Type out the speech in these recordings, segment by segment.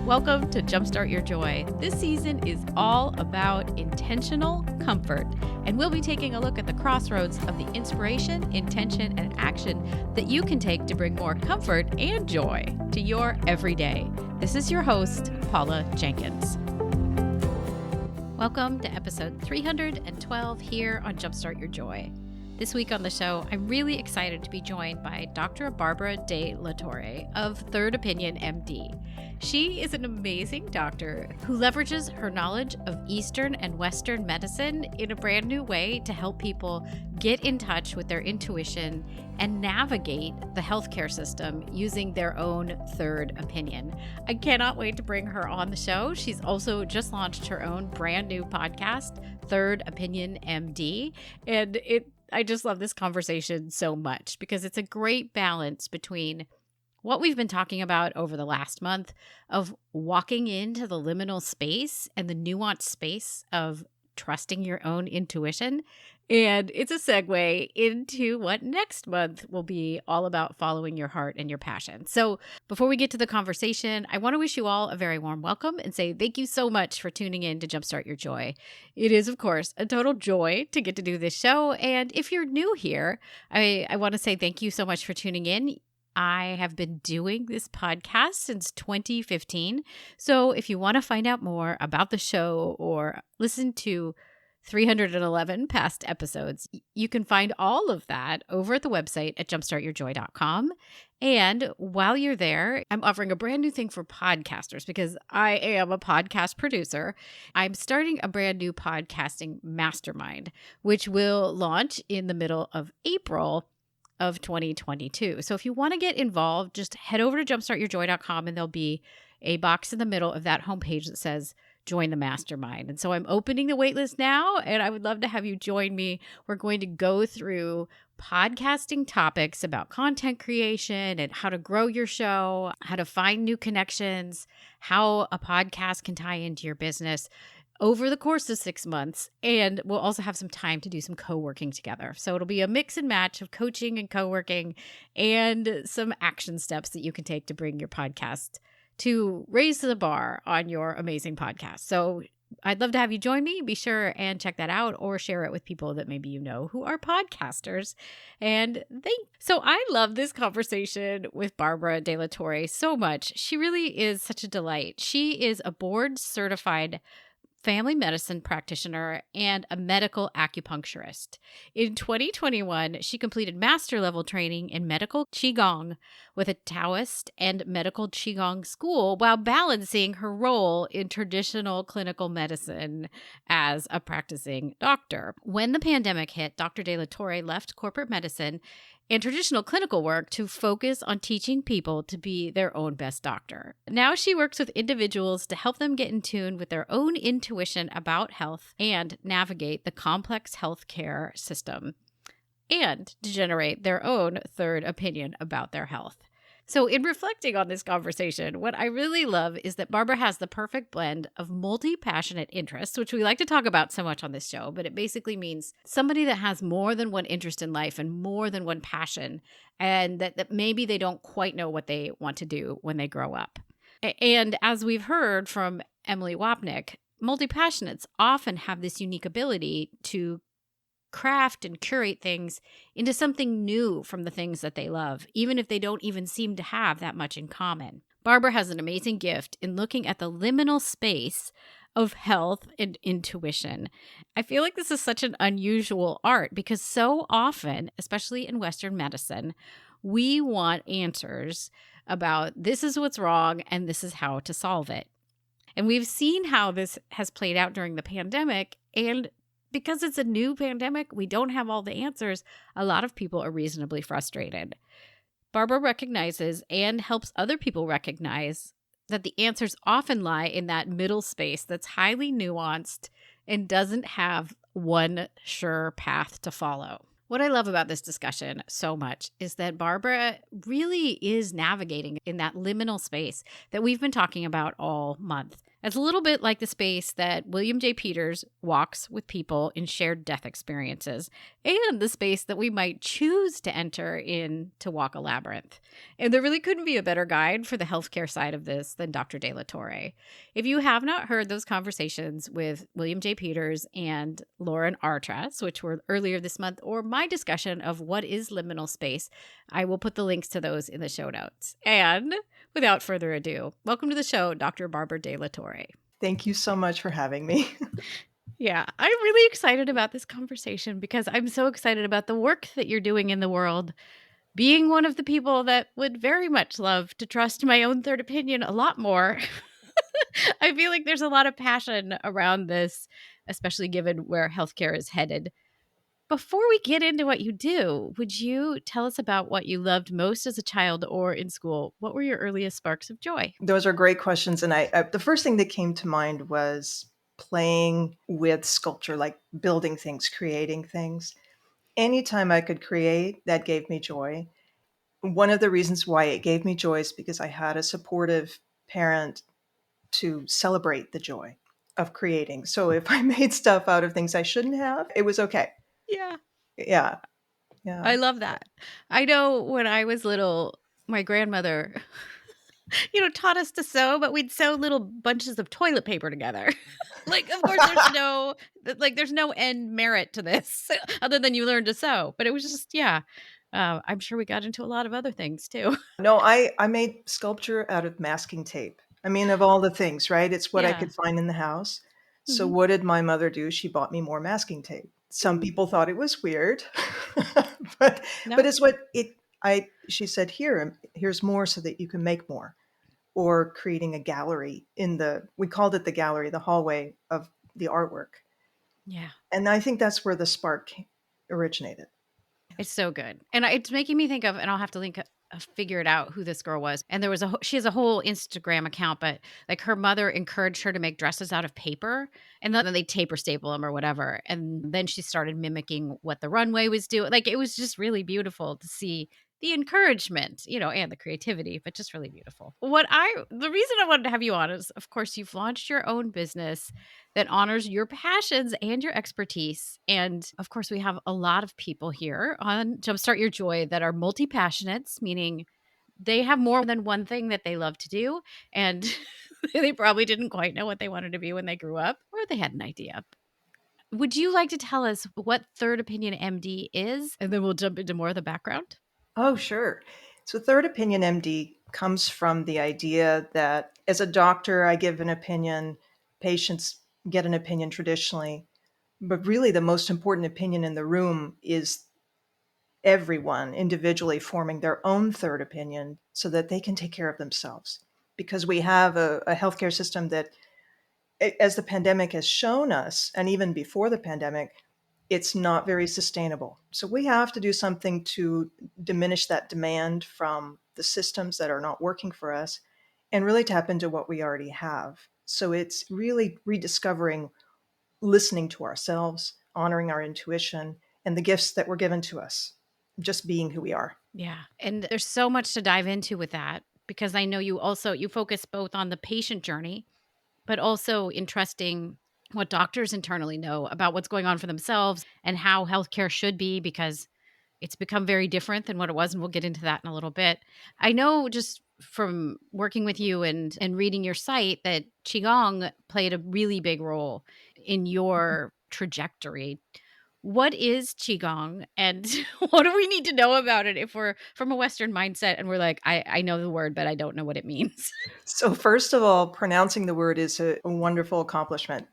Welcome to Jumpstart Your Joy. This season is all about intentional comfort, and we'll be taking a look at the crossroads of the inspiration, intention, and action that you can take to bring more comfort and joy to your everyday. This is your host, Paula Jenkins. Welcome to episode 312 here on Jumpstart Your Joy. This week on the show, I'm really excited to be joined by Dr. Barbara de Latorre of Third Opinion MD. She is an amazing doctor who leverages her knowledge of Eastern and Western medicine in a brand new way to help people get in touch with their intuition and navigate the healthcare system using their own third opinion. I cannot wait to bring her on the show. She's also just launched her own brand new podcast, Third Opinion MD, and I just love this conversation so much because it's a great balance between what we've been talking about over the last month of walking into the liminal space and the nuanced space of trusting your own intuition. And it's a segue into what next month will be all about following your heart and your passion. So before we get to the conversation, I want to wish you all a very warm welcome and say thank you so much for tuning in to Jumpstart Your Joy. It is, of course, a total joy to get to do this show. And if you're new here, I want to say thank you so much for tuning in. I have been doing this podcast since 2015. So if you want to find out more about the show or listen to 311 past episodes, you can find all of that over at the website at jumpstartyourjoy.com. And while you're there, I'm offering a brand new thing for podcasters because I am a podcast producer. I'm starting a brand new podcasting mastermind, which will launch in the middle of April of 2022. So if you want to get involved, just head over to jumpstartyourjoy.com and there'll be a box in the middle of that homepage that says join the mastermind. And so I'm opening the waitlist now, and I would love to have you join me. We're going to go through podcasting topics about content creation and how to grow your show, how to find new connections, how a podcast can tie into your business over the course of 6 months. And we'll also have some time to do some co-working together. So it'll be a mix and match of coaching and co-working and some action steps that you can take to bring your podcast to raise the bar on your amazing podcast. So I'd love to have you join me. Be sure and check that out or share it with people that maybe you know who are podcasters. So I love this conversation with Barbara de Latorre so much. She really is such a delight. She is a board certified family medicine practitioner and a medical acupuncturist. In 2021, she completed master level training in medical Qigong with a Taoist and medical Qigong school while balancing her role in traditional clinical medicine as a practicing doctor. When the pandemic hit, Dr. de Latorre left corporate medicine and traditional clinical work to focus on teaching people to be their own best doctor. Now she works with individuals to help them get in tune with their own intuition about health and navigate the complex healthcare system and to generate their own third opinion about their health. So in reflecting on this conversation, what I really love is that Barbara has the perfect blend of multi-passionate interests, which we like to talk about so much on this show, but it basically means somebody that has more than one interest in life and more than one passion, and that maybe they don't quite know what they want to do when they grow up. And as we've heard from Emily Wapnick, multi-passionates often have this unique ability to craft and curate things into something new from the things that they love, even if they don't even seem to have that much in common. Barbara has an amazing gift in looking at the liminal space of health and intuition. I feel like this is such an unusual art because so often, especially in Western medicine, we want answers about this is what's wrong and this is how to solve it. And we've seen how this has played out during the pandemic, and because it's a new pandemic, we don't have all the answers. A lot of people are reasonably frustrated. Barbara recognizes and helps other people recognize that the answers often lie in that middle space that's highly nuanced and doesn't have one sure path to follow. What I love about this discussion so much is that Barbara really is navigating in that liminal space that we've been talking about all month. It's a little bit like the space that William J. Peters walks with people in shared death experiences, and the space that we might choose to enter in to walk a labyrinth. And there really couldn't be a better guide for the healthcare side of this than Dr. De La Torre. If you have not heard those conversations with William J. Peters and Lauren Artras, which were earlier this month, or my discussion of what is liminal space, I will put the links to those in the show notes. And without further ado, welcome to the show, Dr. Barbara De La Torre. Thank you so much for having me. Yeah, I'm really excited about this conversation because I'm so excited about the work that you're doing in the world. Being one of the people that would very much love to trust my own third opinion a lot more. I feel like there's a lot of passion around this, especially given where healthcare is headed. Before we get into what you do, would you tell us about what you loved most as a child or in school? What were your earliest sparks of joy? Those are great questions. And the first thing that came to mind was playing with sculpture, like building things, creating things. Anytime I could create, that gave me joy. One of the reasons why it gave me joy is because I had a supportive parent to celebrate the joy of creating. So if I made stuff out of things I shouldn't have, it was okay. Yeah. Yeah. Yeah. I love that. I know when I was little, my grandmother, taught us to sew, but we'd sew little bunches of toilet paper together. Like, of course, there's no end merit to this other than you learn to sew. But it was just, yeah. I'm sure we got into a lot of other things too. No, I made sculpture out of masking tape. I mean, of all the things, right? It's what I Yeah. could find in the house. So Mhm. what did my mother do? She bought me more masking tape. Some people thought it was weird, but No. it's what it I she said, here's more so that you can make more. Or creating a gallery we called it the gallery, the hallway of the artwork. Yeah. And I think that's where the spark originated. It's so good. And it's making me think of, and I'll have to figure it out who this girl was. And there was she has a whole Instagram account, but like her mother encouraged her to make dresses out of paper and then they taper staple them or whatever. And then she started mimicking what the runway was doing. Like it was just really beautiful to see the encouragement, and the creativity, but just really beautiful. The reason I wanted to have you on is, of course, you've launched your own business that honors your passions and your expertise. And of course, we have a lot of people here on Jumpstart Your Joy that are multi-passionates, meaning they have more than one thing that they love to do. And they probably didn't quite know what they wanted to be when they grew up, or they had an idea. Would you like to tell us what Third Opinion MD is? And then we'll jump into more of the background. Oh, sure. So, third opinion MD comes from the idea that as a doctor, I give an opinion, patients get an opinion traditionally, but really the most important opinion in the room is everyone individually forming their own third opinion so that they can take care of themselves. Because we have a healthcare system that, as the pandemic has shown us, and even before the pandemic, it's not very sustainable. So we have to do something to diminish that demand from the systems that are not working for us and really tap into what we already have. So it's really rediscovering listening to ourselves, honoring our intuition, and the gifts that were given to us, just being who we are. Yeah. And there's so much to dive into with that because I know you focus both on the patient journey, but also in trusting what doctors internally know about what's going on for themselves and how healthcare should be, because it's become very different than what it was. And we'll get into that in a little bit. I know just from working with you and reading your site that Qigong played a really big role in your trajectory. What is Qigong and what do we need to know about it if we're from a Western mindset and we're like, I know the word, but I don't know what it means? So, first of all, pronouncing the word is a wonderful accomplishment.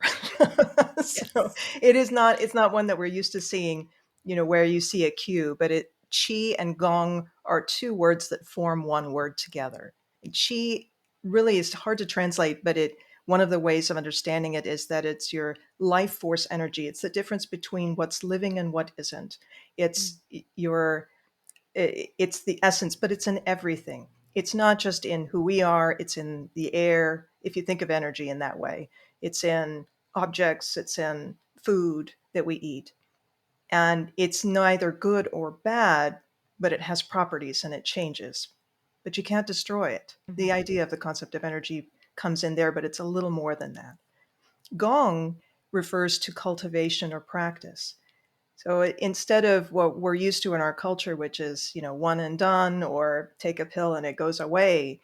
So, Yes. it's not one that we're used to seeing, where you see a Q, but Qi and Gong are two words that form one word together. Qi really is hard to translate, but one of the ways of understanding it is that it's your life force energy. It's the difference between what's living and what isn't. Mm. It's your it's the essence, but it's in everything. It's not just in who we are, it's in the air. If you think of energy in that way, it's in objects, it's in food that we eat. And it's neither good or bad, but it has properties and it changes. But you can't destroy it. The Mhm. idea of the concept of energy comes in there, but it's a little more than that. Gong refers to cultivation or practice. So instead of what we're used to in our culture, which is, one and done or take a pill and it goes away,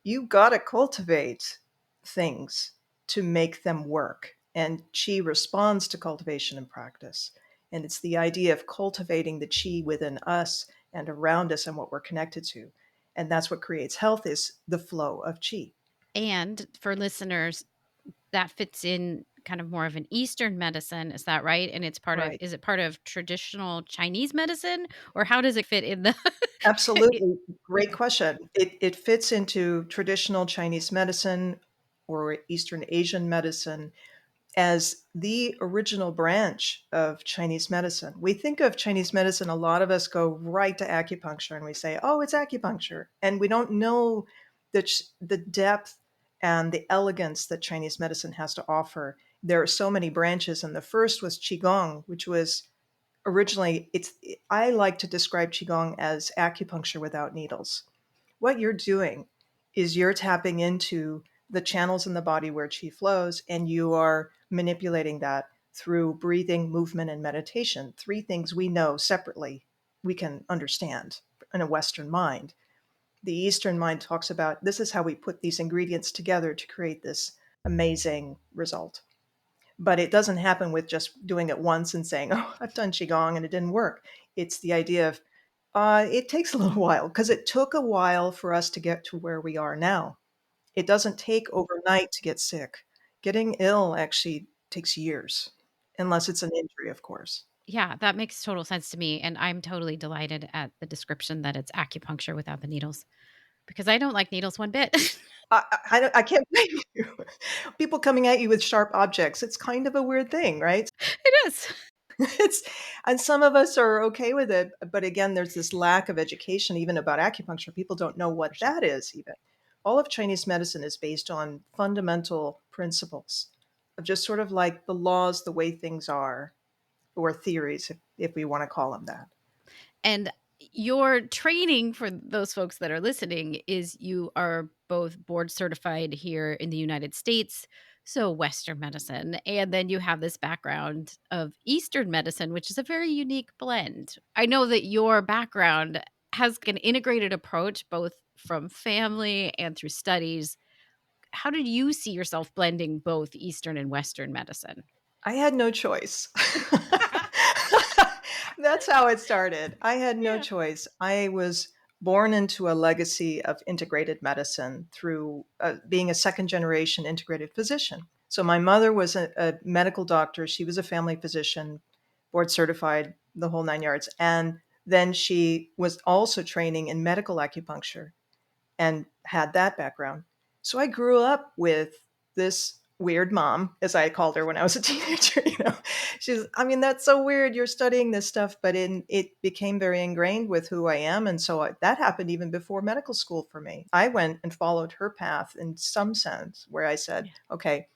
you got to cultivate things to make them work. And Qi responds to cultivation and practice. And it's the idea of cultivating the Qi within us and around us and what we're connected to. And that's what creates health, is the flow of Qi. And for listeners, that fits in kind of more of an Eastern medicine. Is that right? And Right. is it part of traditional Chinese medicine, or how does it fit in the? Absolutely. Great Yeah. question. It fits into traditional Chinese medicine or Eastern Asian medicine as the original branch of Chinese medicine. We think of Chinese medicine, a lot of us go right to acupuncture and we say, oh, it's acupuncture. And we don't know the depth and the elegance that Chinese medicine has to offer. There are so many branches, and the first was Qigong, which was originally, I like to describe Qigong as acupuncture without needles. What you're doing is you're tapping into the channels in the body where qi flows, and you are manipulating that through breathing, movement, and meditation. Three things we know separately, we can understand in a Western mind. The Eastern mind talks about this is how we put these ingredients together to create this amazing result. But it doesn't happen with just doing it once and saying, oh, I've done Qigong and it didn't work. It's the idea of it takes a little while, because it took a while for us to get to where we are now. It doesn't take overnight to get sick. Getting ill actually takes years, unless it's an injury, of course. Yeah, that makes total sense to me. And I'm totally delighted at the description that it's acupuncture without the needles, because I don't like needles one bit. I can't blame you. People coming at you with sharp objects, it's kind of a weird thing, right? It is. It's, and some of us are okay with it, but again, there's this lack of education even about acupuncture. People don't know For what sure. that is even. All of Chinese medicine is based on fundamental principles of just sort of like the laws, the way things are, or theories, if we want to call them that. And your training, for those folks that are listening, is you are both board certified here in the United States, so Western medicine, and then you have this background of Eastern medicine, which is a very unique blend. I know that your background has an integrated approach, both from family and through studies. How did you see yourself blending both Eastern and Western medicine? I had no choice. That's how it started. I had no Yeah. choice. I was born into a legacy of integrated medicine through being a second generation integrated physician. So my mother was a medical doctor. She was a family physician, board certified, the whole nine yards. And then she was also training in medical acupuncture and had that background. So I grew up with this weird mom, as I called her when I was a teenager. I mean, that's so weird. You're studying this stuff, but it became very ingrained with who I am. And so that happened even before medical school for me. I went and followed her path in some sense, where I said, Yeah. okay,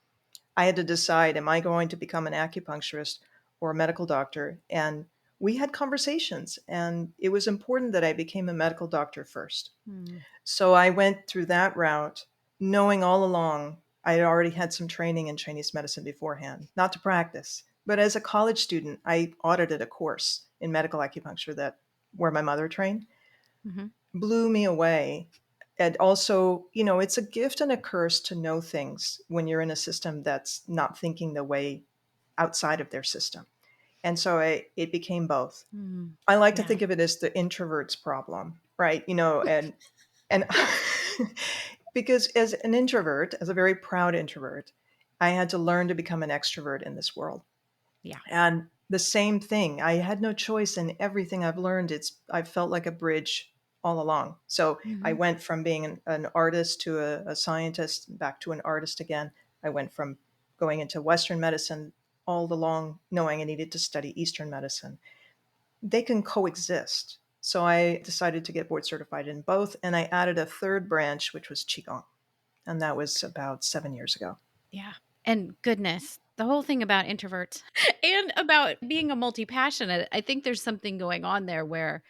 I had to decide, am I going to become an acupuncturist or a medical doctor? And we had conversations, and it was important that I became a medical doctor first. Hmm. So I went through that route, knowing all along I had already had some training in Chinese medicine beforehand, not to practice. But as a college student, I audited a course in medical acupuncture that where my mother trained, Hmm. blew me away. And also, it's a gift and a curse to know things when you're in a system that's not thinking the way outside of their system. And so it became both. Hmm. I like to Yeah. think of it as the introvert's problem, right? And because as an introvert, as a very proud introvert, I had to learn to become an extrovert in this world. Yeah. And the same thing, I had no choice in everything I've learned. I felt like a bridge all along. So I Hmm. went from being an artist to a scientist, back to an artist again. I went from going into Western medicine all along, knowing I needed to study Eastern medicine. They can coexist. So I decided to get board certified in both, and I added a third branch, which was Qigong. And that was about 7 years ago. Yeah. And goodness, the whole thing about introverts and about being a multi passionate, I think there's something going on there where,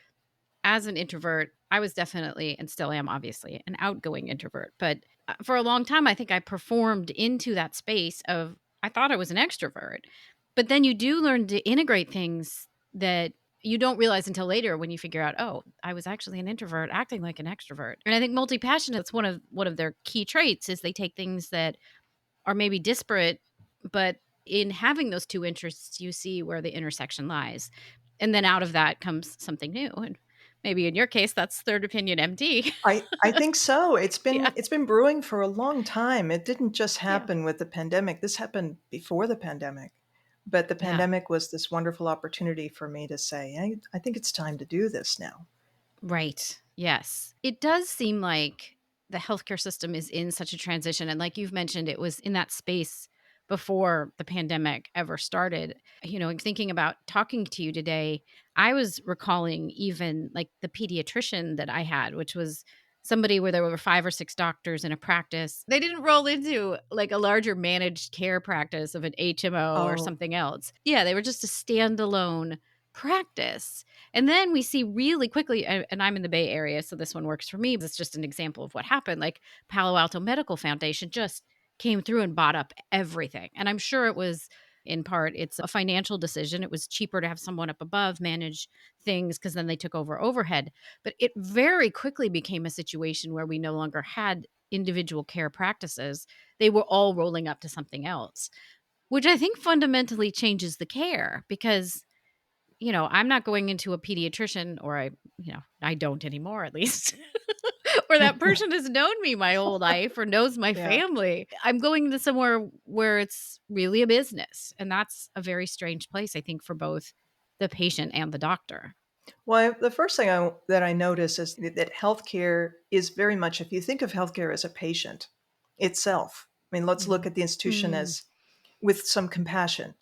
as an introvert, I was definitely, and still am obviously, an outgoing introvert. But for a long time, I think I performed into that space of, I thought I was an extrovert. But then you do learn to integrate things that you don't realize until later when you figure out, oh, I was actually an introvert acting like an extrovert. And I think multi-passionate's one of their key traits is they take things that are maybe disparate, but in having those two interests, you see where the intersection lies. And then out of that comes something new. And maybe in your case, that's third opinion MD. I think so. Yeah. It's been brewing for a long time. It didn't just Yeah. happen with the pandemic. This happened before the pandemic. But the Yeah. pandemic was this wonderful opportunity for me to say, I think it's time to do this now. Right. Yes. It does seem like the healthcare system is in such a transition. And like you've mentioned, it was in that space before the pandemic ever started. I'm thinking about talking to you today. I was recalling even like the pediatrician that I had, which was somebody where there were 5 or 6 doctors in a practice. They didn't roll into like a larger managed care practice of an HMO or Oh, something else. Yeah, they were just a standalone practice. And then we see really quickly, and I'm in the Bay Area, so this one works for me. It's just an example of what happened. Like Palo Alto Medical Foundation just came through and bought up everything. And I'm sure it was in part, it's a financial decision. It was cheaper to have someone up above manage things because then they took over overhead. But it very quickly became a situation where we no longer had individual care practices. They were all rolling up to something else, which I think fundamentally changes the care because I'm not going into a pediatrician or I don't anymore at least. Or that person has known me my whole life or knows my yeah. family. I'm going to somewhere where it's really a business. And that's a very strange place, I think, for both the patient and the doctor. Well, the first thing that I notice is that healthcare is very much, if you think of healthcare as a patient itself, I mean, let's look Mhm. at the institution Mm, as with some compassion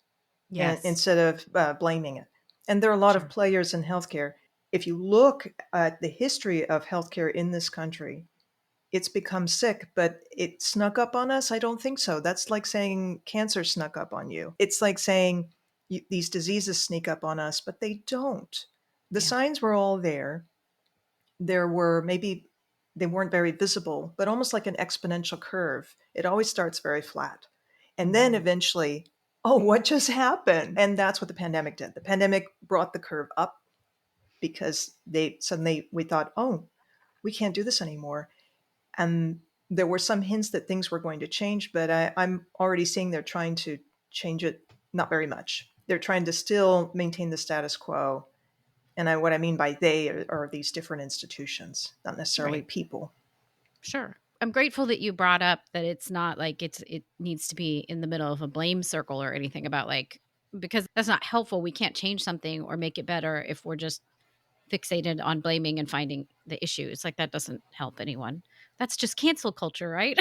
yes, instead of blaming it. And there are a lot of sure. players in healthcare. If you look at the history of healthcare in this country, it's become sick, but it snuck up on us? I don't think so. That's like saying cancer snuck up on you. It's like saying these diseases sneak up on us, but they don't. The Yeah. signs were all there. There were maybe they weren't very visible, but almost like an exponential curve. It always starts very flat. And then Mhm. eventually, oh, what just happened? And that's what the pandemic did. The pandemic brought the curve up because they suddenly we thought, oh, we can't do this anymore. And there were some hints that things were going to change, but I'm already seeing they're trying to change it, not very much. They're trying to still maintain the status quo. And what I mean by they are these different institutions, not necessarily Right. people. Sure. I'm grateful that you brought up that it's not like it needs to be in the middle of a blame circle or anything about like because that's not helpful. We can't change something or make it better if we're just fixated on blaming and finding the issues. Like that doesn't help anyone. That's just cancel culture, right?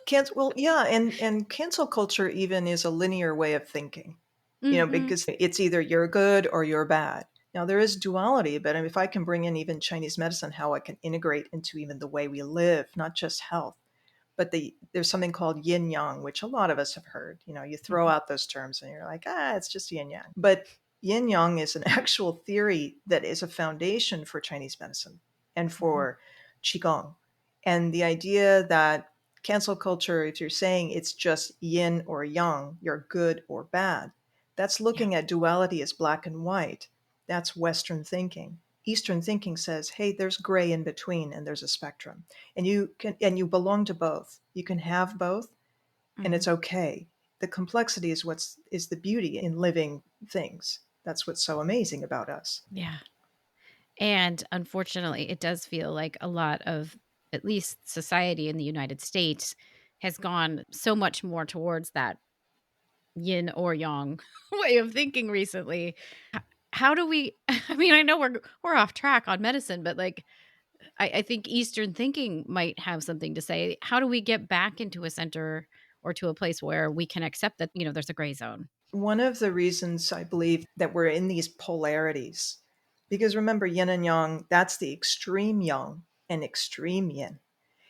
Cancel, well, yeah, and cancel culture even is a linear way of thinking, Mhm. because it's either you're good or you're bad. Now there is duality, but if I can bring in even Chinese medicine, how it can integrate into even the way we live, not just health, but there's something called yin yang, which a lot of us have heard. You throw Mhm. out those terms and you're like, it's just yin yang. But yin yang is an actual theory that is a foundation for Chinese medicine and Mhm. for Qigong. And the idea that cancel culture, if you're saying it's just yin or yang, you're good or bad, that's Yeah. looking at duality as black and white. That's Western thinking. Eastern thinking says, hey, there's gray in between and there's a spectrum. And you belong to both. You can have both and Mhm. it's okay. The complexity is the beauty in living things. That's what's so amazing about us. Yeah. And unfortunately, it does feel like a lot of at least society in the United States has gone so much more towards that yin or yang way of thinking recently. How do we I mean, I know we're off track on medicine, but like I think Eastern thinking might have something to say. How do we get back into a center or to a place where we can accept that, there's a gray zone? One of the reasons I believe that we're in these polarities, because remember, yin and yang, that's the extreme yang and extreme yin.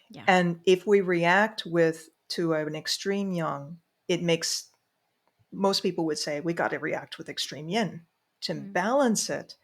Yeah. And if we react to an extreme yang, it makes most people would say we got to react with extreme yin to Mm. balance it.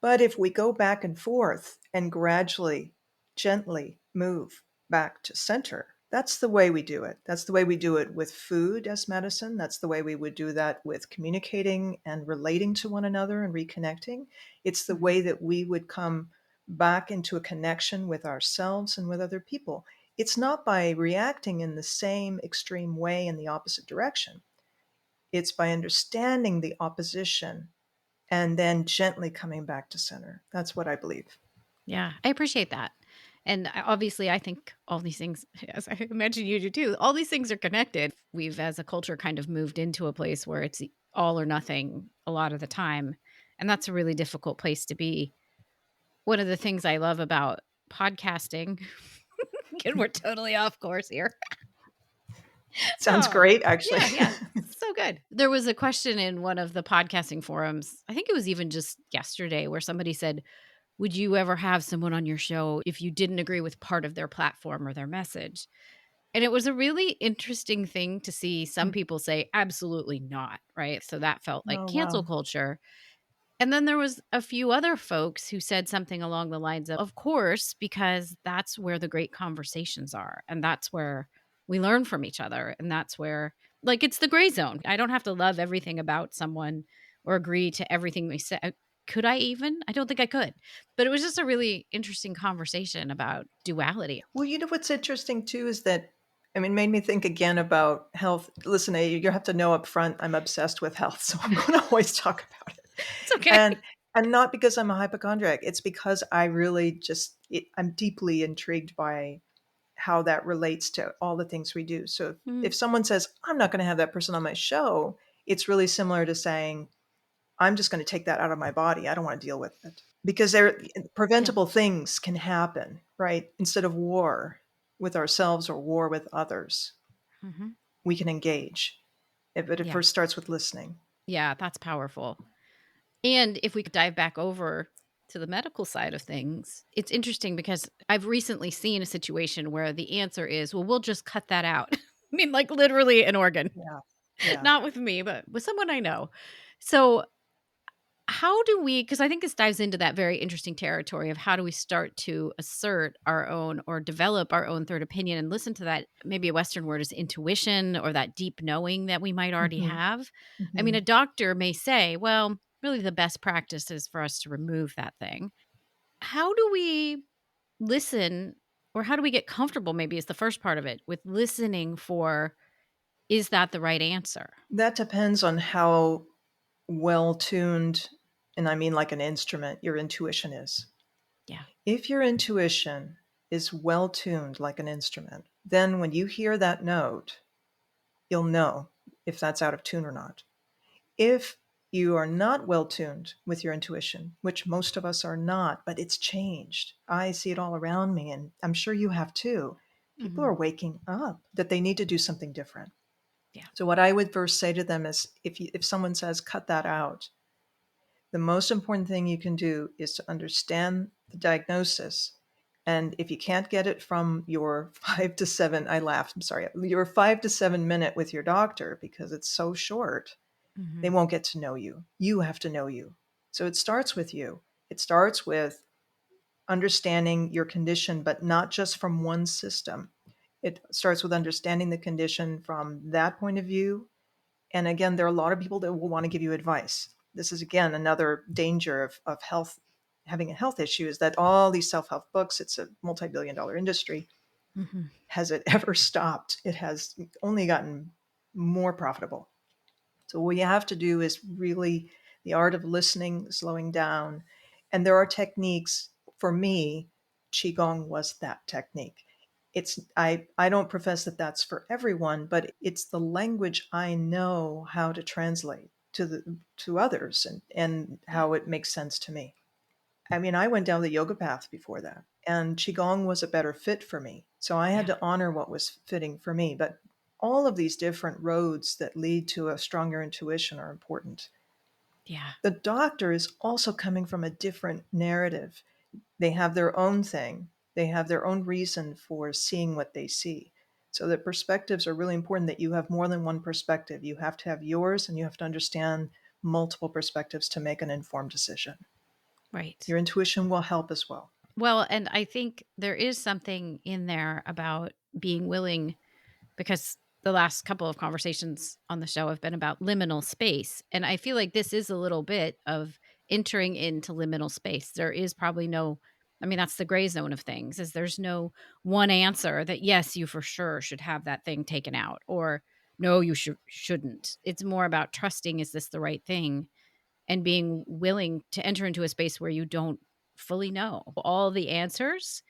But if we go back and forth and gradually, gently move back to center, that's the way we do it. That's the way we do it with food as medicine. That's the way we would do that with communicating and relating to one another and reconnecting. It's the Mhm. way that we would come back into a connection with ourselves and with other people. It's not by reacting in the same extreme way in the opposite direction. It's by understanding the opposition and then gently coming back to center. That's what I believe. Yeah, I appreciate that. And obviously, I think all these things, as I imagine you do too, all these things are connected. We've, as a culture, kind of moved into a place where it's all or nothing a lot of the time. And that's a really difficult place to be. One of the things I love about podcasting, and we're totally off course here. Sounds Oh, great, actually. yeah, yeah. So good. There was a question in one of the podcasting forums. I think it was even just yesterday where somebody said, would you ever have someone on your show if you didn't agree with part of their platform or their message? And it was a really interesting thing to see some people say, absolutely not. Right. So that felt like Oh, cancel wow. culture. And then there was a few other folks who said something along the lines of course, because that's where the great conversations are. And that's where we learn from each other. And that's where, like, it's the gray zone. I don't have to love everything about someone or agree to everything they say. Could I even? I don't think I could. But it was just a really interesting conversation about duality. Well, you know what's interesting too is that, I mean, made me think again about health. Listen, you have to know up front, I'm obsessed with health, so I'm going to always talk about it. It's okay. And not because I'm a hypochondriac. It's because I really I'm deeply intrigued by how that relates to all the things we do. So Mm, if someone says, I'm not going to have that person on my show, it's really similar to saying, I'm just going to take that out of my body. I don't want to deal with it because yeah. preventable things can happen, right? Instead of war with ourselves or war with others, Hmm. we can engage. But it Yeah. first starts with listening. Yeah. That's powerful. And if we could dive back over to the medical side of things, it's interesting because I've recently seen a situation where the answer is, well, we'll just cut that out. I mean, like literally an organ, Yeah. Yeah. not with me, but with someone I know. So, how do we, because I think this dives into that very interesting territory of how do we start to assert our own or develop our own third opinion and listen to that, maybe a Western word is intuition or that deep knowing that we might already Hmm. have. I mean, Hmm. a doctor may say, well, really the best practice is for us to remove that thing. How do we listen or how do we get comfortable, maybe is the first part of it, with listening for, is that the right answer? That depends on how well tuned, and I mean like an instrument, your intuition is. Yeah. If your intuition is well tuned like an instrument, then when you hear that note, you'll know if that's out of tune or not. If you are not well tuned with your intuition, which most of us are not, but it's changed. I see it all around me, and I'm sure you have too. People Hmm. are waking up that they need to do something different. Yeah. So what I would first say to them is if someone says cut that out, the most important thing you can do is to understand the diagnosis. And if you can't get it from your 5 to 7, I laughed, I'm sorry, your 5 to 7 minute with your doctor because it's so short, they Hmm. won't get to know you. You have to know you. So it starts with you. It starts with understanding your condition, but not just from one system. It starts with understanding the condition from that point of view. And again, there are a lot of people that will want to give you advice. This is, again, another danger of health, having a health issue is that all these self help books, it's a multi billion-dollar industry. Hmm. Has it ever stopped? It has only gotten more profitable. So what you have to do is really the art of listening, slowing down. And there are techniques. For me, Qigong was that technique. I don't profess that that's for everyone, but it's the language I know how to translate to others and Yeah. how it makes sense to me. I mean, I went down the yoga path before that, and Qigong was a better fit for me. So I had Yeah. to honor what was fitting for me. But all of these different roads that lead to a stronger intuition are important. Yeah. The doctor is also coming from a different narrative. They have their own thing, they have their own reason for seeing what they see. So the perspectives are really important that you have more than one perspective. You have to have yours and you have to understand multiple perspectives to make an informed decision. Right. Your intuition will help as well. Well, and I think there is something in there about being willing, because the last couple of conversations on the show have been about liminal space. And I feel like this is a little bit of entering into liminal space. There is probably no, I mean, that's the gray zone of things, is there's no one answer that, yes, you for sure should have that thing taken out, or no, you shouldn't. It's more about trusting, is this the right thing? And being willing to enter into a space where you don't fully know all the answers.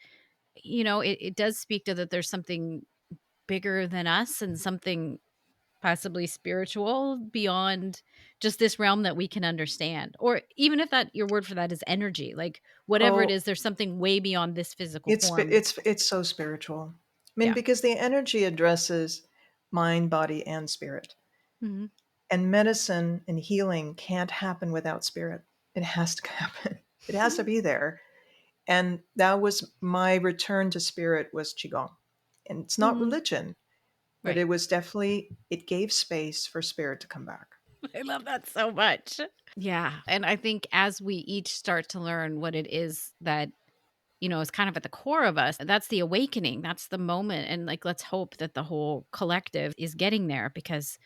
It does speak to that there's something bigger than us and something possibly spiritual beyond just this realm that we can understand. Or even if that your word for that is energy, like whatever it Oh, is, there's something way beyond this physical it's form. it's so spiritual. I mean, Yeah. because the energy addresses mind, body, and spirit. Mhm. And medicine and healing can't happen without spirit. It has to happen. It has to be there. And that was my return to spirit, was Qigong. And it's not Mhm. religion, but Right. it was definitely, it gave space for spirit to come back. I love that so much. Yeah. And I think as we each start to learn what it is that is kind of at the core of us. That's the awakening. That's the moment. And like, let's hope that the whole collective is getting there, because,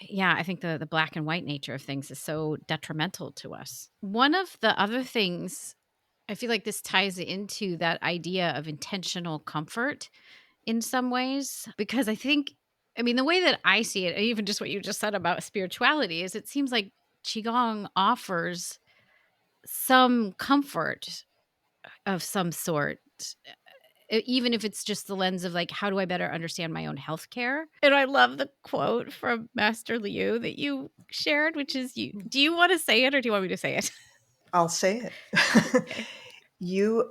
yeah, I think the black and white nature of things is so detrimental to us. One of the other things, I feel like this ties into that idea of intentional comfort in some ways, because I mean, the way that I see it, even just what you just said about spirituality, is it seems like Qigong offers some comfort of some sort, even if it's just the lens of like, how do I better understand my own healthcare? And I love the quote from Master Liu that you shared, which is, you do you want to say it or do you want me to say it? I'll say it. Okay.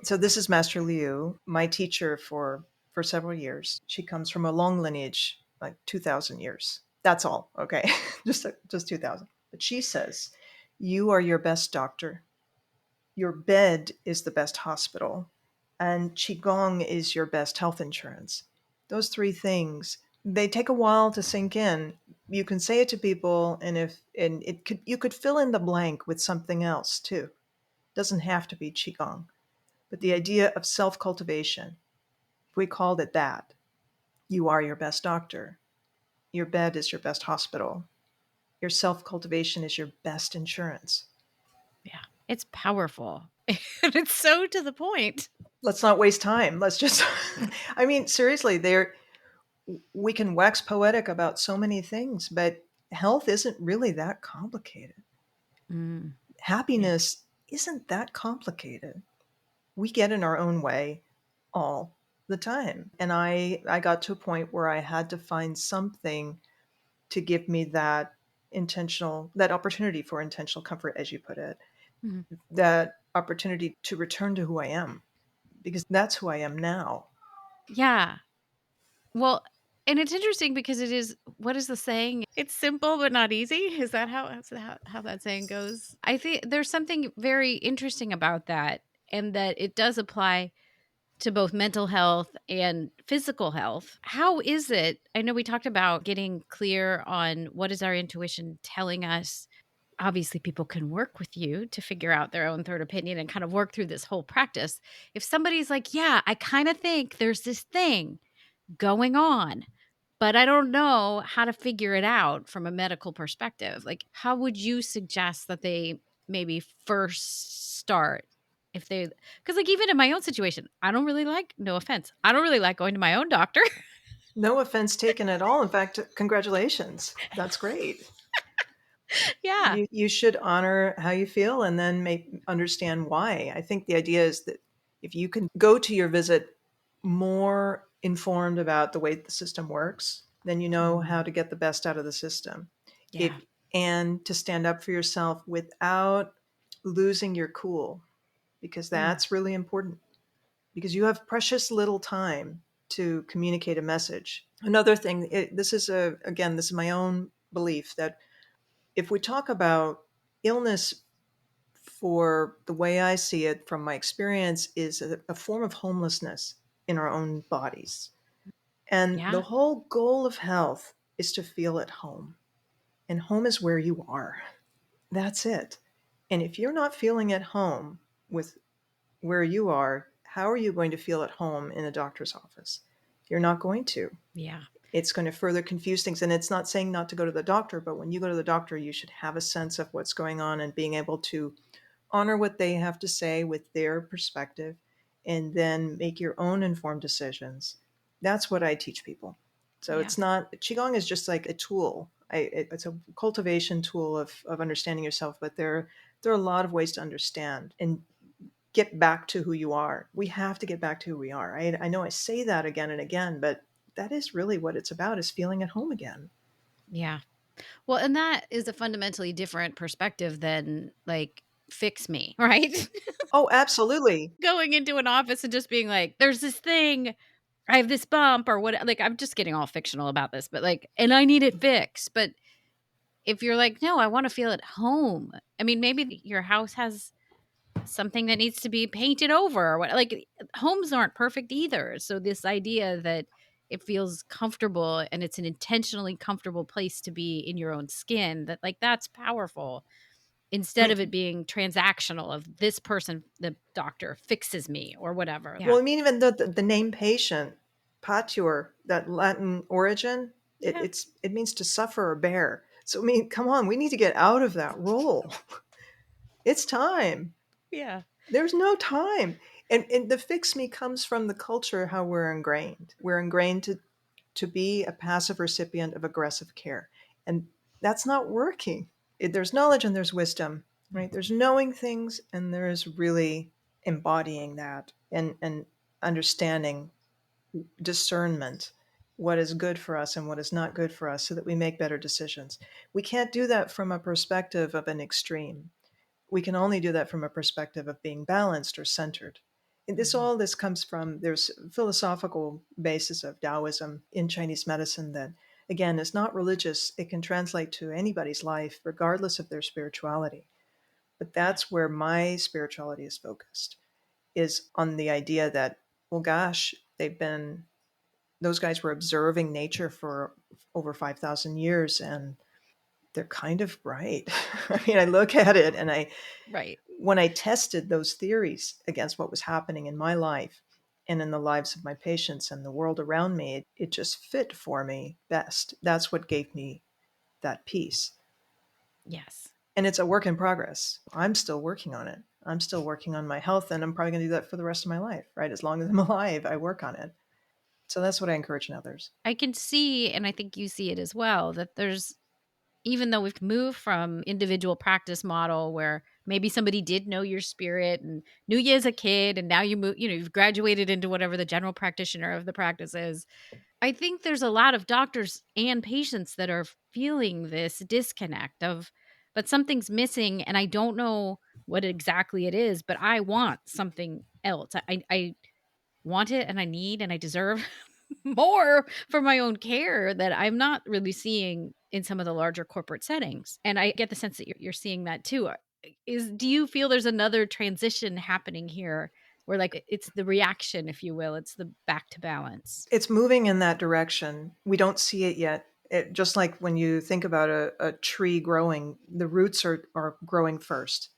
So this is Master Liu, my teacher for several years. She comes from a long lineage, like 2000 years. That's all. Okay. Just 2000. But she says, you are your best doctor. Your bed is the best hospital, and Qigong is your best health insurance. Those three things, they take a while to sink in. You can say it to people, and it could you could fill in the blank with something else too. It doesn't have to be Qigong. But the Mm. idea of self-cultivation, if we called it that, you are your best doctor. Your bed is your best hospital. Your self-cultivation is your best insurance. Yeah. It's powerful. And it's so to the point. Let's not waste time. Let's just I mean, seriously, we can wax poetic about so many things, but health isn't really that complicated. Mm, yeah. Happiness isn't that complicated. We get in our own way all the time. And I got to a point where I had to find something to give me that opportunity for intentional comfort, as you put it, Mhm. that opportunity to return to who I am, because that's who I am now. Yeah. Well, and it's interesting because it is, what is the saying? It's simple but not easy. Is that how that saying goes? I think there's something very interesting about that, and that it does apply to both mental health and physical health. How is it? I know we talked about getting clear on what is our intuition telling us. Obviously, people can work with you to figure out their own third opinion and kind of work through this whole practice. If somebody's like, yeah, I kind of think there's this thing going on, but I don't know how to figure it out from a medical perspective. Like, how would you suggest that they maybe first start? If they, because like even in my own situation, I don't really like, no offense, I don't really like going to my own doctor. No offense taken at all. In fact, congratulations. That's great. Yeah. You should honor how you feel and then make understand why. I think the idea is that if you can go to your visit more informed about the way the system works, then you know how Mm, to get the best out of the system. yeah. If and to stand up for yourself without losing your cool, because Mm, that's really important, because you have precious little time to communicate a message. Another thing, this is this is my own belief that if we talk about illness, for the way I see it from my experience, is a form of homelessness in our own bodies. And the yeah. whole goal of health is to feel at home. And home is where you are. That's it. And if you're not feeling at home with where you are, how are you going to feel at home in a doctor's office? You're not going to. Yeah. It's going to further confuse things. And it's not saying not to go to the doctor, but when you go to the doctor, you should have a sense of what's going on and being able to honor what they have to say with their perspective and then make your own informed decisions. That's what I teach people. So Yeah. it's not, Qigong is just like a tool. It's a cultivation tool of understanding yourself, but there are a lot of ways to understand and get back to who you are. We have to get back to who we are. I know I say that again and again, but that is really what it's about, is feeling at home again. Yeah. Well, and that is a fundamentally different perspective than like fix me, right? Oh, absolutely. Going into an office and just being like, there's this thing, I have this bump or what, like I'm just getting all fictional about this, but like, and I need it fixed. But if you're like, no, I want to feel at home. I mean, maybe your house has something that needs to be painted over or what, like homes aren't perfect either. So this idea that it feels comfortable and it's an intentionally comfortable place to be in your own skin, that like that's powerful, I instead of it mean, being transactional of this person, the doctor fixes me or whatever. well, Yeah. I mean, even the name patient, patur, that Latin origin, Yeah. it means to suffer or bear. So, I mean, come on, we need to get out of that role. It's time. Yeah. There's no time. And the fix me comes from the culture, how we're ingrained. We're ingrained to be a passive recipient of aggressive care. And that's not working. There's knowledge and there's wisdom, right? There's knowing things and there's really embodying that and understanding, discernment, what is good for us and what is not good for us so that we make better decisions. We can't do that from a perspective of an extreme. We can only do that from a perspective of being balanced or centered. And Mhm. all this comes from, there's philosophical basis of Taoism in Chinese medicine that, again, is not religious. It can translate to anybody's life regardless of their spirituality. But Yeah. that's where my spirituality is focused, is on the idea that, well, gosh, those guys were observing nature for over 5,000 years, and they're kind of right. I mean, I look at it and Right. when I tested those theories against what was happening in my life and in the lives of my patients and the world around me, it just fit for me best. That's what gave me that peace. Yes. And it's a work in progress. I'm still working on it. I'm still working on my health, and I'm probably going to do that for the rest of my life, right? As long as I'm alive, I work on it. So that's what I encourage in others. I can see, and I think you see it as well, that there's, even though we've moved from individual practice model where maybe somebody did know your spirit and knew you as a kid, and now you move, you've graduated into whatever the general practitioner of the practice is. I think there's a lot of doctors and patients that are feeling this disconnect of, but something's missing and I don't know what exactly it is, but I want something else. I want it and I need and I deserve more for my own care that I'm not really seeing in some of the larger corporate settings. And I get the sense that you're seeing that too. Do you feel there's another transition happening here where like it's the reaction, if you will, it's the back to balance? It's moving in that direction. We don't see it yet. Just like when you think about a tree growing, the roots are growing first.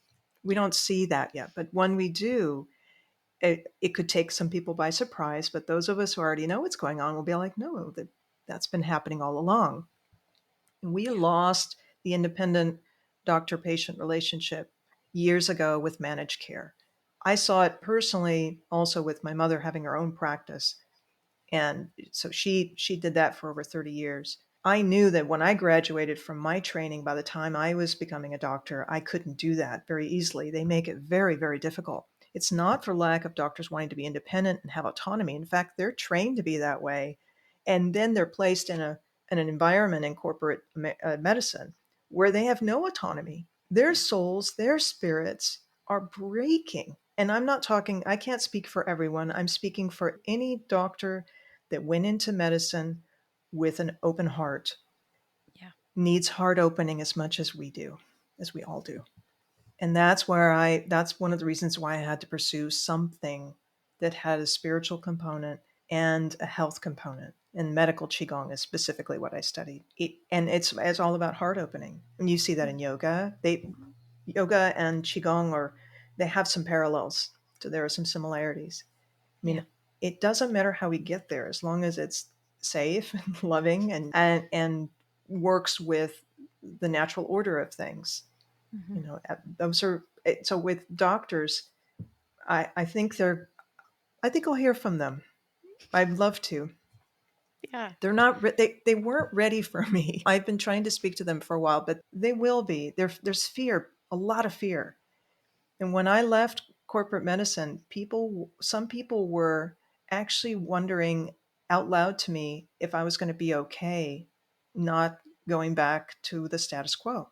We Yeah. don't see that yet. But when we do, it could take some people by surprise. But those of us who already know what's going on will be like, no, that's been happening all along. And we Yeah. lost the independent doctor patient relationship years ago with managed care. I saw it personally also with my mother having her own practice, and so she did that for over 30 years. I knew that when I graduated from my training, by the time I was becoming a doctor, I couldn't do that very easily. They make it very, very difficult. It's not for lack of doctors wanting to be independent and have autonomy. In fact, they're trained to be that way. And then they're placed in an environment in corporate medicine where they have no autonomy. Their souls, their spirits are breaking. And I'm not talking, I can't speak for everyone. I'm speaking for any doctor that went into medicine with an open heart, Yeah. needs heart opening as much as we do, as we all do. And that's one of the reasons why I had to pursue something that had a spiritual component and a health component. And medical qigong is specifically what I studied. And it's all about heart opening. And you see that in yoga. yoga and Qigong they have some parallels. So there are some similarities. I Yeah. mean, it doesn't matter how we get there as long as it's safe and loving and works with the natural order of things. Hmm. Those are so with doctors, I think I think I'll hear from them. I'd love to. Yeah. They're not they weren't ready for me. I've been trying to speak to them for a while, but they will be. There's fear, a lot of fear. And when I left corporate medicine, some people were actually wondering out loud to me if I was going to be okay not going back to the status quo.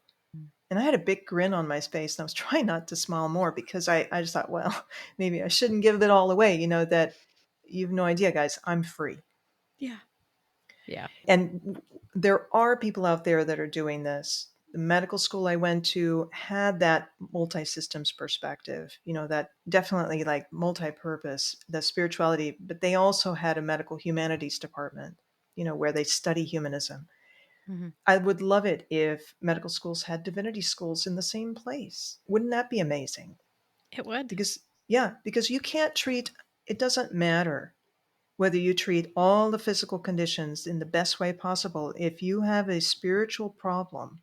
And I had a big grin on my face and I was trying not to smile more because I just thought, well, maybe I shouldn't give it all away, that you have no idea, guys, I'm free. Yeah. Yeah. And there are people out there that are doing this. The medical school I went to had that multi-systems perspective, that definitely like multi-purpose, the spirituality, but they also had a medical humanities department, where they study humanism. Hmm. I would love it if medical schools had divinity schools in the same place. Wouldn't that be amazing? It would. Because, yeah, because you can't treat, it doesn't matter whether you treat all the physical conditions in the best way possible. If you have a spiritual problem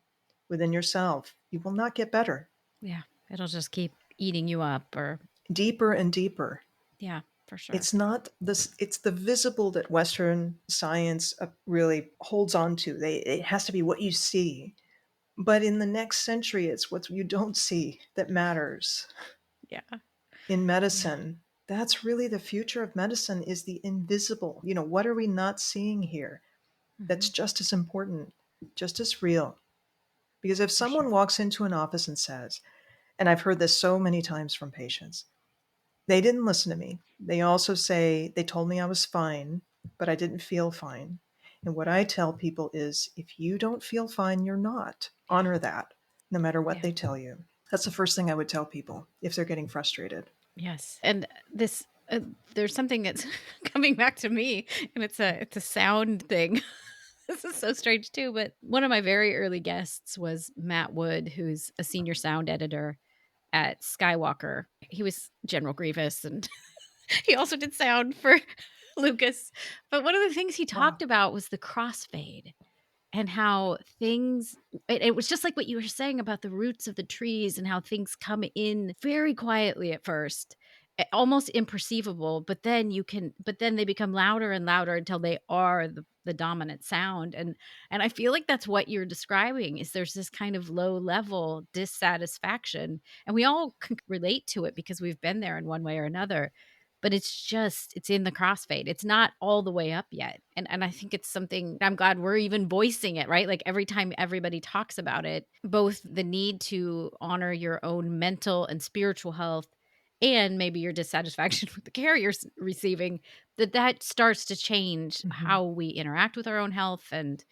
within yourself, you will not get better. Yeah. It'll just keep eating you up or, Deeper and deeper. yeah, for sure. It's not this, it's the visible that Western science really holds on to. It has to be what you see. But in the next century, it's what you don't see that matters. Yeah. In Yeah. medicine, that's really the future of medicine, is the invisible. What are we not seeing here? That's Hmm. just as important, just as real. Because if For someone sure. walks into an office and says, and I've heard this so many times from patients, they didn't listen to me. They also say, they told me I was fine, but I didn't feel fine. And what I tell people is, if you don't feel fine, you're not. Yeah. Honor that, no matter what Yeah. they tell you. That's the first thing I would tell people if they're getting frustrated. Yes. And this, there's something that's coming back to me, and it's a sound thing. This is so strange too, but one of my very early guests was Matt Wood, who's a senior sound editor at Skywalker. He was General Grievous, and he also did sound for Lucas. But one of the things he Wow. talked about was the crossfade and how things it was just like what you were saying about the roots of the trees and how things come in very quietly at first, almost imperceivable, but then they become louder and louder until they are the dominant sound. And I feel like that's what you're describing, is there's this kind of low level dissatisfaction, and we all can relate to it because we've been there in one way or another, but it's in the crossfade. It's not all the way up yet. And I think it's something I'm glad we're even voicing it, right? Like every time everybody talks about it, both the need to honor your own mental and spiritual health and maybe your dissatisfaction with the care you're receiving, that starts to change Mhm. how we interact with our own health and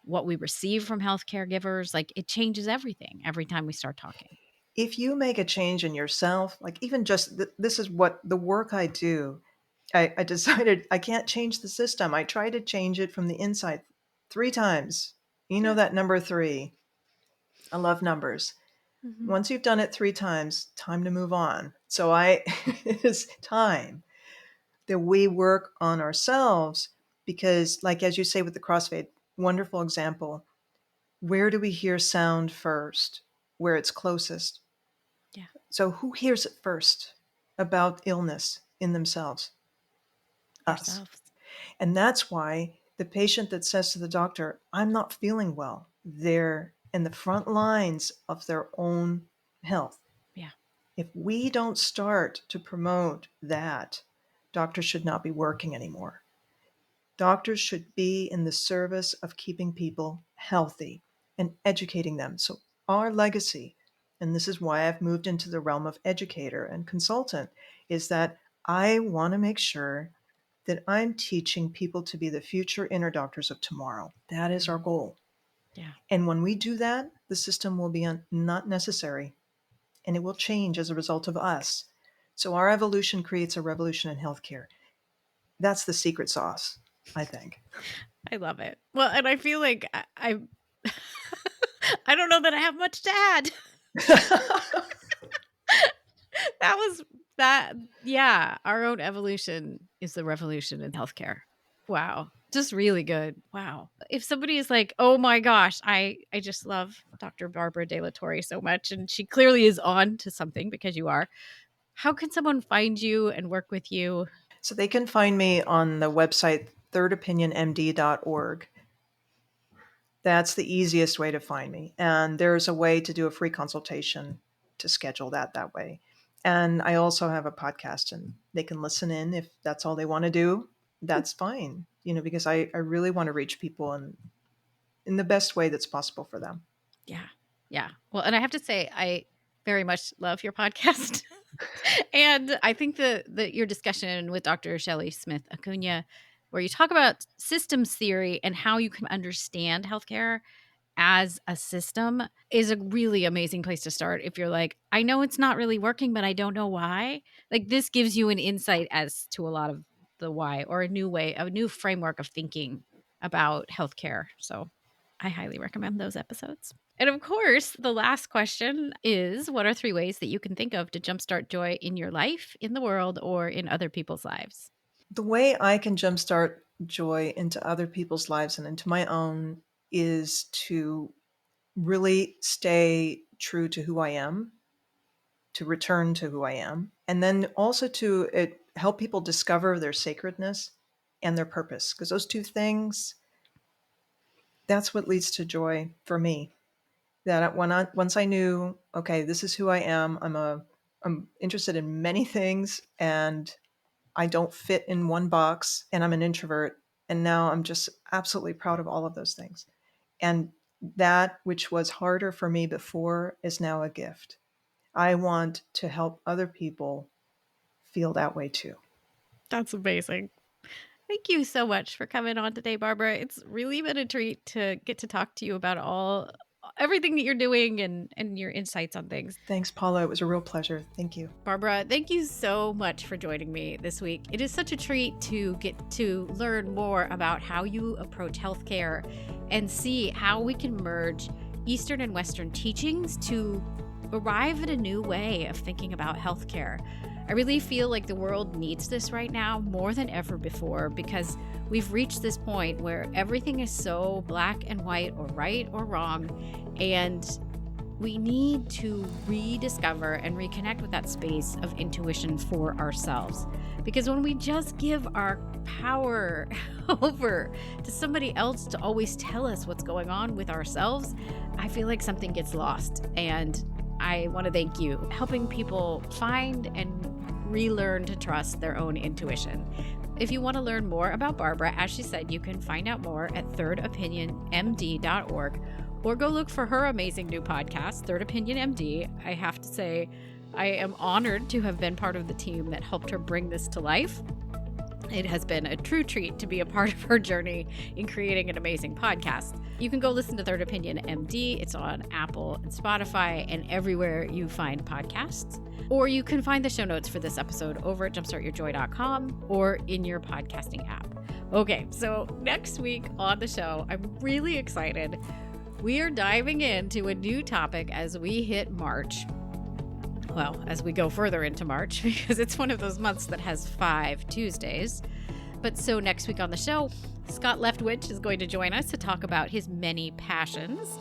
what we receive from health caregivers. Like it changes everything every time we start talking. If you make a change in yourself, like even just this is what the work I do, I decided I can't change the system. I tried to change it from the inside 3 times. You know Yeah. that number 3. I love numbers. Hmm. Once you've done it 3 times, time to move on. So I, it is time that we work on ourselves because, like as you say with the crossfade, wonderful example. Where do we hear sound first? Where it's closest. Yeah. So who hears it first about illness in themselves? Us. Ourselves. And that's why the patient that says to the doctor, I'm not feeling well, they're in the front lines of their own health. Yeah. If we don't start to promote that, doctors should not be working anymore. Doctors should be in the service of keeping people healthy and educating them. So, our legacy, and this is why I've moved into the realm of educator and consultant, is that I want to make sure that I'm teaching people to be the future inner doctors of tomorrow. That is our Mhm. goal. Yeah. And when we do that, the system will be not necessary and it will change as a result of us. So, our evolution creates a revolution in healthcare. That's the secret sauce, I think. I love it. Well, and I feel like I I don't know that I have much to add. That was that. Yeah. Our own evolution is the revolution in healthcare. Wow. Just really good. Wow. If somebody is like, oh my gosh, I just love Dr. Barbara de Latorre so much, and she clearly is on to something because you are, how can someone find you and work with you? So they can find me on the website thirdopinionmd.org. That's the easiest way to find me. And there's a way to do a free consultation to schedule that way. And I also have a podcast, and they can listen in if that's all they want to do. That's fine, because I really want to reach people in the best way that's possible for them. Yeah. Yeah. Well, and I have to say, I very much love your podcast. And I think that your discussion with Dr. Shelley Smith Acuna, where you talk about systems theory and how you can understand healthcare as a system, is a really amazing place to start. If you're like, I know it's not really working, but I don't know why. Like, this gives you an insight as to a lot of the why, or a new framework of thinking about healthcare. So I highly recommend those episodes. And of course, the last question is, what are 3 ways that you can think of to jumpstart joy in your life, in the world, or in other people's lives? The way I can jumpstart joy into other people's lives and into my own is to really stay true to who I am, to return to who I am, and then also to help people discover their sacredness and their purpose. Because those 2 things, that's what leads to joy for me. That once I knew, okay, this is who I am. I'm interested in many things, and I don't fit in one box, and I'm an introvert. And now I'm just absolutely proud of all of those things. And that which was harder for me before is now a gift. I want to help other people feel that way too. That's amazing. Thank you so much for coming on today, Barbara. It's really been a treat to get to talk to you about everything that you're doing and your insights on things. Thanks, Paula. It was a real pleasure. Thank you. Barbara, thank you so much for joining me this week. It is such a treat to get to learn more about how you approach healthcare and see how we can merge Eastern and Western teachings to arrive at a new way of thinking about healthcare. I really feel like the world needs this right now more than ever before, because we've reached this point where everything is so black and white, or right or wrong, and we need to rediscover and reconnect with that space of intuition for ourselves. Because when we just give our power over to somebody else to always tell us what's going on with ourselves, I feel like something gets lost. And I want to thank you helping people find and relearn to trust their own intuition. If you want to learn more about Barbara, as she said, you can find out more at thirdopinionmd.org, or go look for her amazing new podcast, Third Opinion MD. I have to say, I am honored to have been part of the team that helped her bring this to life. It has been a true treat to be a part of her journey in creating an amazing podcast. You can go listen to Third Opinion MD. It's on Apple and Spotify and everywhere you find podcasts. Or you can find the show notes for this episode over at jumpstartyourjoy.com or in your podcasting app. Okay, so next week on the show, I'm really excited. We are diving into a new topic as we hit March. Well, as we go further into March, because it's one of those months that has 5 Tuesdays. But so next week on the show, Scott Leftwich is going to join us to talk about his many passions.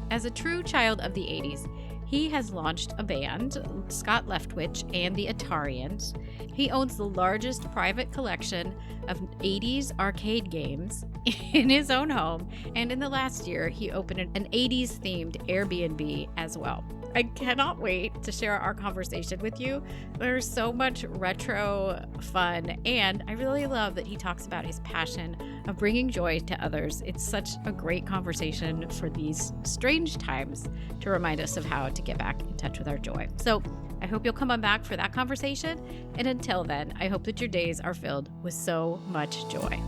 As a true child of the 80s, he has launched a band, Scott Leftwich and the Atarians. He owns the largest private collection of 80s arcade games in his own home, and in the last year, he opened an 80s themed Airbnb as well. I cannot wait to share our conversation with you. There's so much retro fun, and I really love that he talks about his passion of bringing joy to others. It's such a great conversation for these strange times to remind us of how to get back in touch with our joy. So I hope you'll come on back for that conversation, and until then, I hope that your days are filled with so much joy.